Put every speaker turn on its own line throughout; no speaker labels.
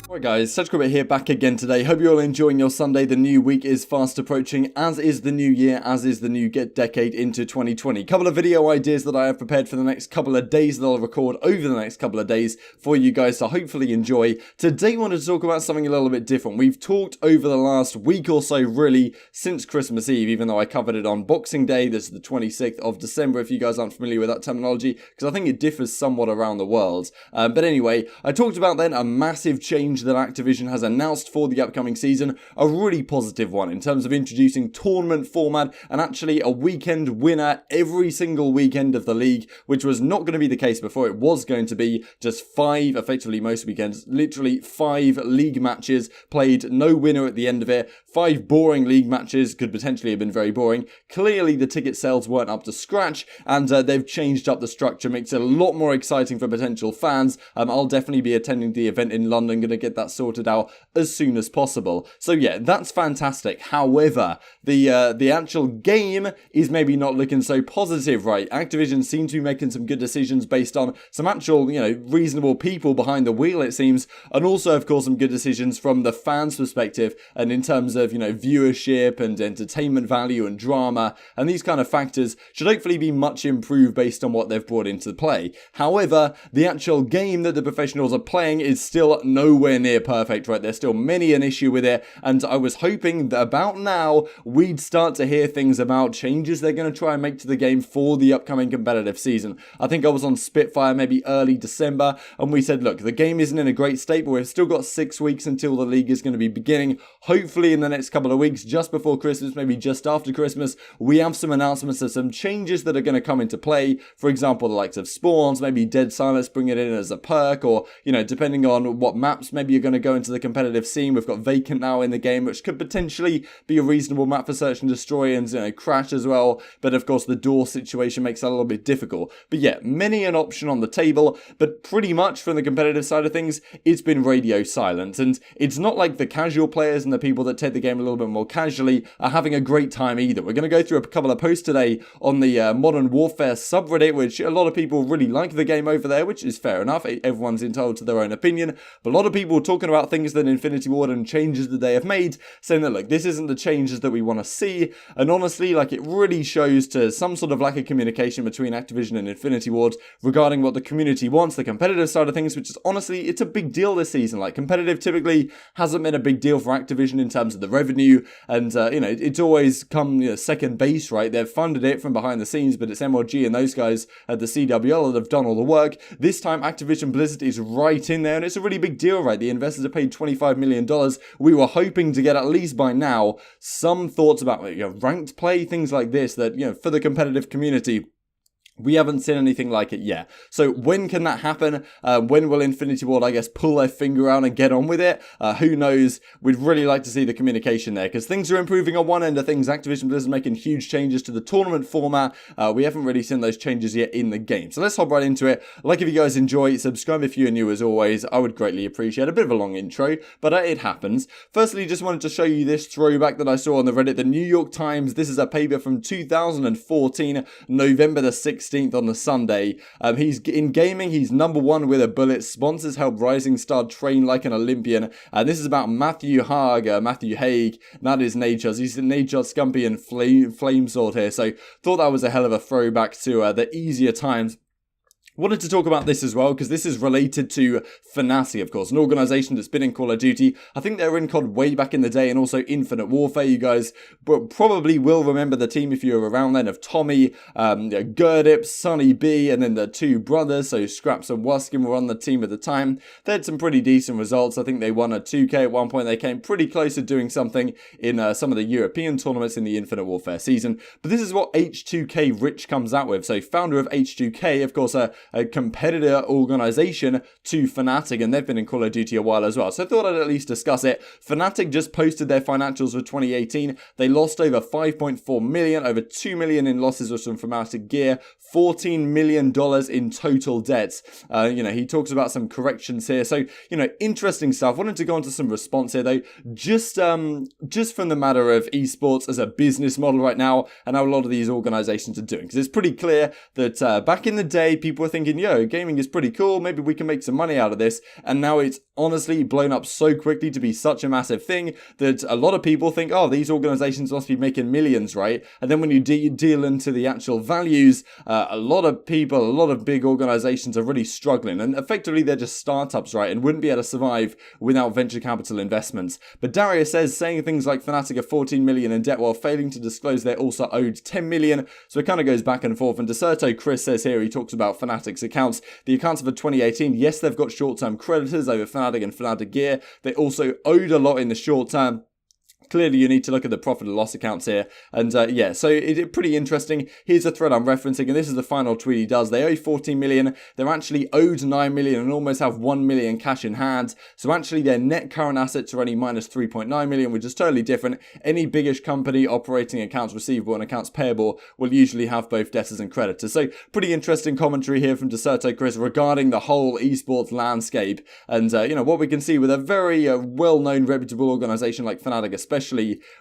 Alright guys, Sedgwick here back again today. Hope you're all enjoying your Sunday. The new week is fast approaching, as is the new year, as is the new decade into 2020. Couple of video ideas that I have prepared for the next couple of days that I'll record over the next couple of days for you guys to hopefully enjoy. Today I wanted to talk about something a little bit different. We've talked over the last week or so, really, since Christmas Eve, even though I covered it on Boxing Day. This is the 26th of December, if you guys aren't familiar with that terminology, because I think it differs somewhat around the world. But anyway, I talked about then a massive change that Activision has announced for the upcoming season, a really positive one in terms of introducing tournament format and actually a weekend winner every single weekend of the league, which was not going to be the case before. It was going to be just 5, effectively most weekends, literally 5 league matches played, no winner at the end of it. 5 boring league matches, could potentially have been very boring. Clearly the ticket sales weren't up to scratch, and they've changed up the structure, makes it a lot more exciting for potential fans. I'll definitely be attending the event in London, going to get that sorted out as soon as possible. So yeah, that's fantastic. However, the actual game is maybe not looking so positive, right? Activision seem to be making some good decisions based on some actual, reasonable people behind the wheel, it seems, and also, of course, some good decisions from the fans' perspective and in terms of, viewership and entertainment value and drama, and these kind of factors should hopefully be much improved based on what they've brought into play. However, the actual game that the professionals are playing is still nowhere near perfect, right? There's still many an issue with it, and I was hoping that about now we'd start to hear things about changes they're going to try and make to the game for the upcoming competitive season. I think I was on Spitfire maybe early December, and we said, look, the game isn't in a great state, but we've still got 6 weeks until the league is going to be beginning. Hopefully in the next couple of weeks, just before Christmas, maybe just after Christmas, we have some announcements of some changes that are going to come into play. For example, the likes of spawns, maybe Dead Silence, bring it in as a perk, or, depending on what maps maybe you're going to go into the competitive scene. We've got Vacant now in the game, which could potentially be a reasonable map for search and destroy, and Crash as well, but of course the door situation makes that a little bit difficult. But yeah, many an option on the table, but pretty much from the competitive side of things, it's been radio silent, and it's not like the casual players and the people that take the game a little bit more casually are having a great time either. We're going to go through a couple of posts today on the Modern Warfare subreddit, which a lot of people really like the game over there, which is fair enough. Everyone's entitled to their own opinion, but a lot of people talking about things that Infinity Ward and changes that they have made, saying that, look, this isn't the changes that we want to see, and honestly, it really shows to some sort of lack of communication between Activision and Infinity Ward regarding what the community wants, the competitive side of things, which is honestly, it's a big deal this season. Competitive typically hasn't been a big deal for Activision in terms of the revenue, and it's always come second base, right? They've funded it from behind the scenes, but it's MLG and those guys at the CDL that have done all the work. This time Activision Blizzard is right in there, and it's a really big deal, right? The investors have paid $25 million. We were hoping to get, at least by now, some thoughts about ranked play, things like this, that for the competitive community, we haven't seen anything like it yet. So when can that happen? When will Infinity Ward, I guess, pull their finger out and get on with it? Who knows? We'd really like to see the communication there, because things are improving on one end of things. Activision Blizzard making huge changes to the tournament format. We haven't really seen those changes yet in the game. So let's hop right into it. If you guys enjoy, subscribe if you're new as always. I would greatly appreciate a bit of a long intro, but it happens. Firstly, just wanted to show you this throwback that I saw on the Reddit. The New York Times. This is a paper from 2014, November the 6th. On the Sunday. He's in gaming, he's #1 with a bullet. Sponsors help rising star train like an Olympian. This is about Matthew Haig, that is Nature's. He's the Nature Scumpy and Flame Sword here, so thought that was a hell of a throwback to the easier times. Wanted to talk about this as well, because this is related to Fnatic, of course, an organisation that's been in Call of Duty. I think they were in CoD way back in the day, and also Infinite Warfare. You guys probably will remember the team if you were around then, of Tommy, Gerdip, Sonny B, and then the 2 brothers, so Scraps and Waskin were on the team at the time. They had some pretty decent results. I think they won a 2K at one point. They came pretty close to doing something in some of the European tournaments in the Infinite Warfare season. But this is what H2K Rich comes out with. So founder of H2K, of course, a competitor organisation to Fnatic, and they've been in Call of Duty a while as well. So I thought I'd at least discuss it. Fnatic just posted their financials for 2018. They lost over 5.4 million, over 2 million in losses was from Fnatic gear, $14 million in total debts. He talks about some corrections here. So, interesting stuff. Wanted to go into some response here, though, just from the matter of esports as a business model right now and how a lot of these organizations are doing. Because it's pretty clear that back in the day, people were thinking, gaming is pretty cool. Maybe we can make some money out of this. And now it's honestly blown up so quickly to be such a massive thing that a lot of people think, these organizations must be making millions, right? And then when you deal into the actual values, a lot of people, a lot of big organizations are really struggling, and effectively they're just startups, right, and wouldn't be able to survive without venture capital investments. But Darius says, saying things like Fnatic are 14 million in debt while failing to disclose they're also owed 10 million, so it kind of goes back and forth. And Deserto Chris says here, he talks about Fnatic's accounts. The accounts for 2018, yes, they've got short-term creditors over Fnatic and Fnatic Gear. They also owed a lot in the short term. Clearly, you need to look at the profit and loss accounts here. And so it's pretty interesting. Here's a thread I'm referencing, and this is the final tweet he does. They owe 14 million. They're actually owed 9 million and almost have 1 million cash in hand. So actually, their net current assets are only minus 3.9 million, which is totally different. Any biggish company operating accounts receivable and accounts payable will usually have both debtors and creditors. So pretty interesting commentary here from Deserto Chris regarding the whole esports landscape. And, what we can see with a very well-known, reputable organization like Fnatic, especially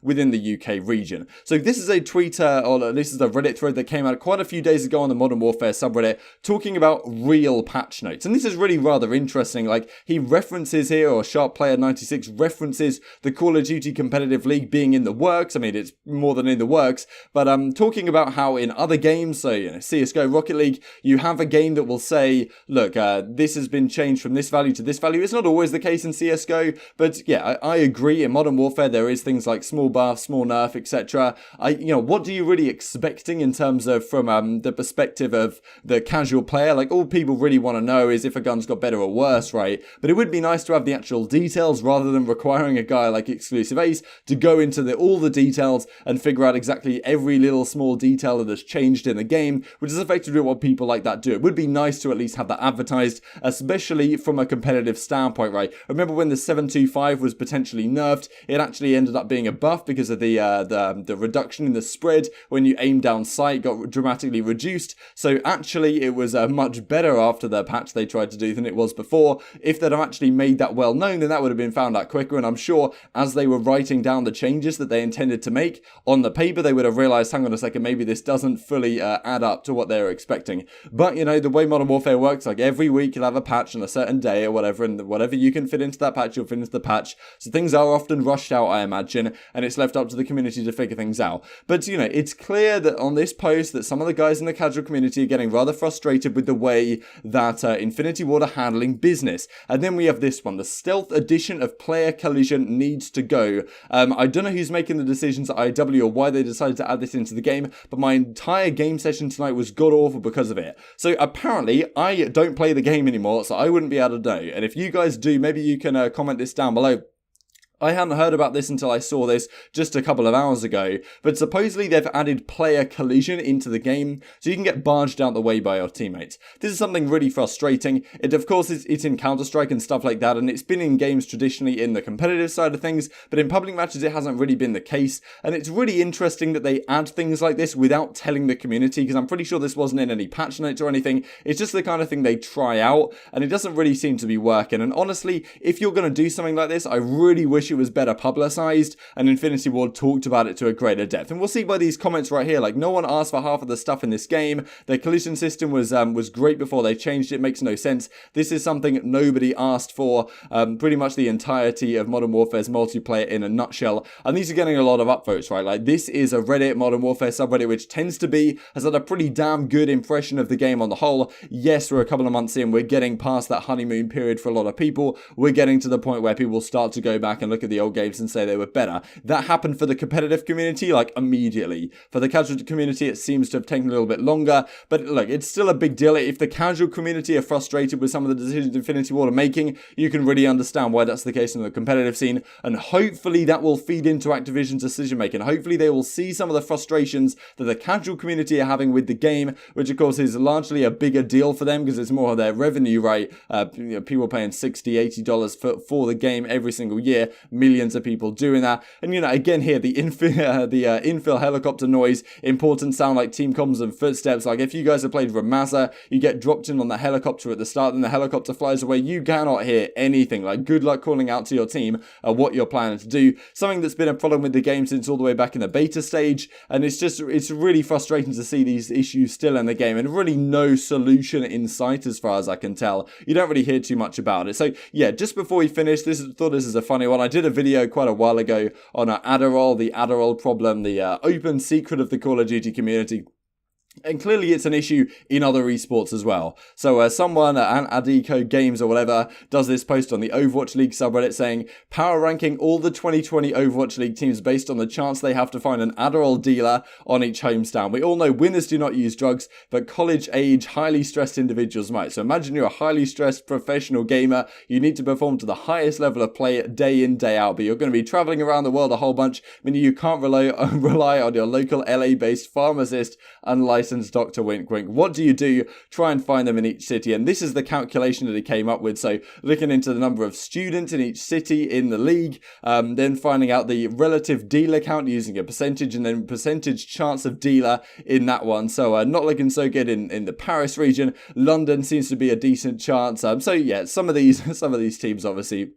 within the UK region. So this is a tweeter, or this is a Reddit thread that came out quite a few days ago on the Modern Warfare subreddit, talking about real patch notes. And this is really rather interesting. Like, he references here, or Sharp Player 96 references the Call of Duty competitive league being in the works. I mean, it's more than in the works, but talking about how in other games, so CSGO, Rocket League, you have a game that will say, look, this has been changed from this value to this value. It's not always the case in CSGO, but yeah, I agree. In Modern Warfare, there is things like small buff, small nerf, etc. What are you really expecting in terms of from the perspective of the casual player? Like, all people really want to know is if a gun's got better or worse, right? But it would be nice to have the actual details rather than requiring a guy like Exclusive Ace to go into all the details and figure out exactly every little small detail that has changed in the game, which is effectively what people like that do. It would be nice to at least have that advertised, especially from a competitive standpoint, right? Remember when the 725 was potentially nerfed, it actually ended up being a buff because of the reduction in the spread when you aim down sight got dramatically reduced. So actually it was much better after the patch they tried to do than it was before. If they'd have actually made that well known, then that would have been found out quicker, and I'm sure as they were writing down the changes that they intended to make on the paper, they would have realized, hang on a second, maybe this doesn't fully add up to what they were expecting. But the way Modern Warfare works, like every week you'll have a patch on a certain day or whatever, and whatever you can fit into that patch, you'll fit into the patch. So things are often rushed out, I imagine, and it's left up to the community to figure things out. But it's clear that on this post that some of the guys in the casual community are getting rather frustrated with the way that Infinity Ward are handling business. And then we have this one, the stealth edition of player collision needs to go. I don't know who's making the decisions at IW or why they decided to add this into the game, but my entire game session tonight was god awful because of it. So apparently I don't play the game anymore, so I wouldn't be able to know. And if you guys do, maybe you can comment this down below. I hadn't heard about this until I saw this just a couple of hours ago, but supposedly they've added player collision into the game, so you can get barged out the way by your teammates. This is something really frustrating. It, of course, it's in Counter-Strike and stuff like that, and it's been in games traditionally in the competitive side of things, but in public matches it hasn't really been the case, and it's really interesting that they add things like this without telling the community, because I'm pretty sure this wasn't in any patch notes or anything. It's just the kind of thing they try out, and it doesn't really seem to be working. And honestly, if you're going to do something like this, I really wish it was better publicized and Infinity Ward talked about it to a greater depth. And we'll see by these comments right here, like, no one asked for half of the stuff in this game. Their collision system was great before they changed it. Makes no sense. This is something nobody asked for. Pretty much the entirety of Modern Warfare's multiplayer in a nutshell. And these are getting a lot of upvotes, right? Like, this is a Reddit Modern Warfare subreddit which tends to has had a pretty damn good impression of the game on the whole. Yes, we're a couple of months in. We're getting past that honeymoon period for a lot of people. We're getting to the point where people start to go back and look at the old games and say they were better. That happened for the competitive community, like, immediately. For the casual community, it seems to have taken a little bit longer, but look, it's still a big deal. If the casual community are frustrated with some of the decisions Infinity Ward are making, you can really understand why that's the case in the competitive scene, and hopefully that will feed into Activision's decision making. Hopefully they will see some of the frustrations that the casual community are having with the game, which of course is largely a bigger deal for them because it's more of their revenue, right? People paying $60, $80 for the game every single year, millions of people doing that. And, you know, again here, the infill helicopter noise, important sound like team comms and footsteps. Like, if you guys have played Ramazza, you get dropped in on the helicopter at the start, then the helicopter flies away, you cannot hear anything. Like, good luck calling out to your team what you're planning to do. Something that's been a problem with the game since all the way back in the beta stage, and it's really frustrating to see these issues still in the game, and really no solution in sight as far as I can tell. You don't really hear too much about it. So yeah, just before we finish, thought this is a funny one. I did a video quite a while ago on Adderall, the Adderall problem, the open secret of the Call of Duty community. And clearly it's an issue in other esports as well. So someone at Adico Games or whatever does this post on the Overwatch League subreddit saying, power ranking all the 2020 Overwatch League teams based on the chance they have to find an Adderall dealer on each homestand. We all know winners do not use drugs, but college-age, highly stressed individuals might. So imagine you're a highly stressed professional gamer. You need to perform to the highest level of play day in, day out, but you're going to be traveling around the world a whole bunch, meaning you can't rely on your local LA-based pharmacist unlicensed doctor, wink wink. What do you do? Try and find them in each city. And this is the calculation that he came up with. So looking into the number of students in each city in the league, then finding out the relative dealer count using a percentage, and then percentage chance of dealer in that one. So not looking so good in the Paris region. London seems to be a decent chance. So yeah, some of these teams obviously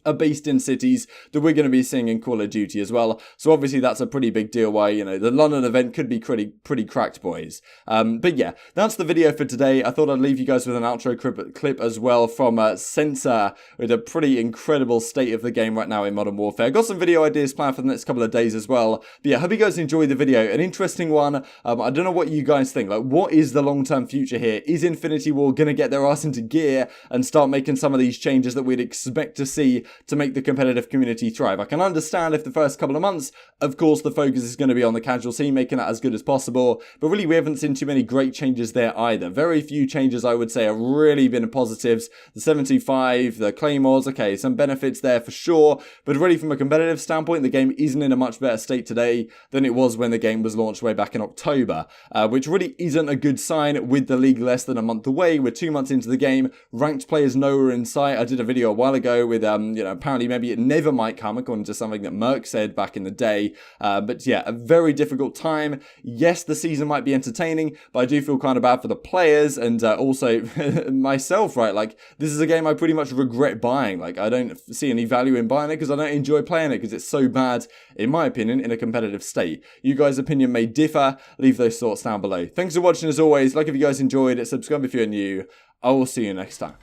are based in cities that we're going to be seeing in Call of Duty as well. So obviously that's a pretty big deal why, you know, the London event could be pretty cracked, boys. But yeah, that's the video for today. I thought I'd leave you guys with an outro clip as well from Sensor, with a pretty incredible state of the game right now in Modern Warfare. Got some video ideas planned for the next couple of days as well. But yeah, hope you guys enjoyed the video. An interesting one. I don't know what you guys think. Like, what is the long-term future here? Is Infinity Ward going to get their ass into gear and start making some of these changes that we'd expect to see to make the competitive community thrive? I can understand if the first couple of months, of course, the focus is going to be on the casual scene, making that as good as possible, but really we haven't seen too many great changes there either. Very few changes, I would say, have really been positives. The 75, the Claymores, okay, some benefits there for sure, but really from a competitive standpoint, the game isn't in a much better state today than it was when the game was launched way back in October, which really isn't a good sign with the league less than a month away. We're 2 months into the game, ranked players nowhere in sight. I did a video a while ago with you know, apparently maybe it never might come, according to something that Merk said back in the day. But yeah, a very difficult time. Yes, the season might be entertaining, but I do feel kind of bad for the players and also myself, right? Like, this is a game I pretty much regret buying. Like, I don't see any value in buying it because I don't enjoy playing it because it's so bad, in my opinion, in a competitive state. You guys' opinion may differ. Leave those thoughts down below. Thanks for watching as always. Like if you guys enjoyed it, subscribe if you're new. I will see you next time.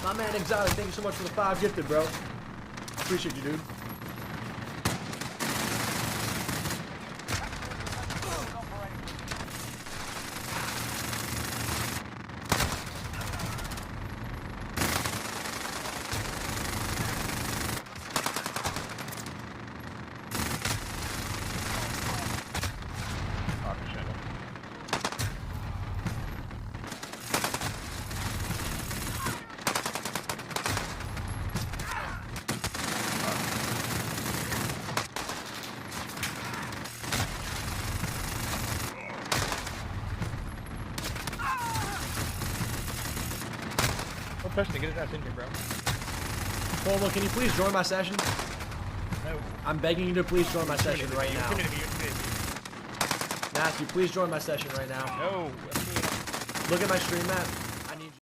My man Exotic, thank you so much for the 5 gifted, bro. Appreciate you, dude.
Pressing to get his ass in here, bro.
Polo, can you please join my session?
No.
I'm begging you to please join my session right now. Nasty, please join my session right now.
No.
Look at my stream map.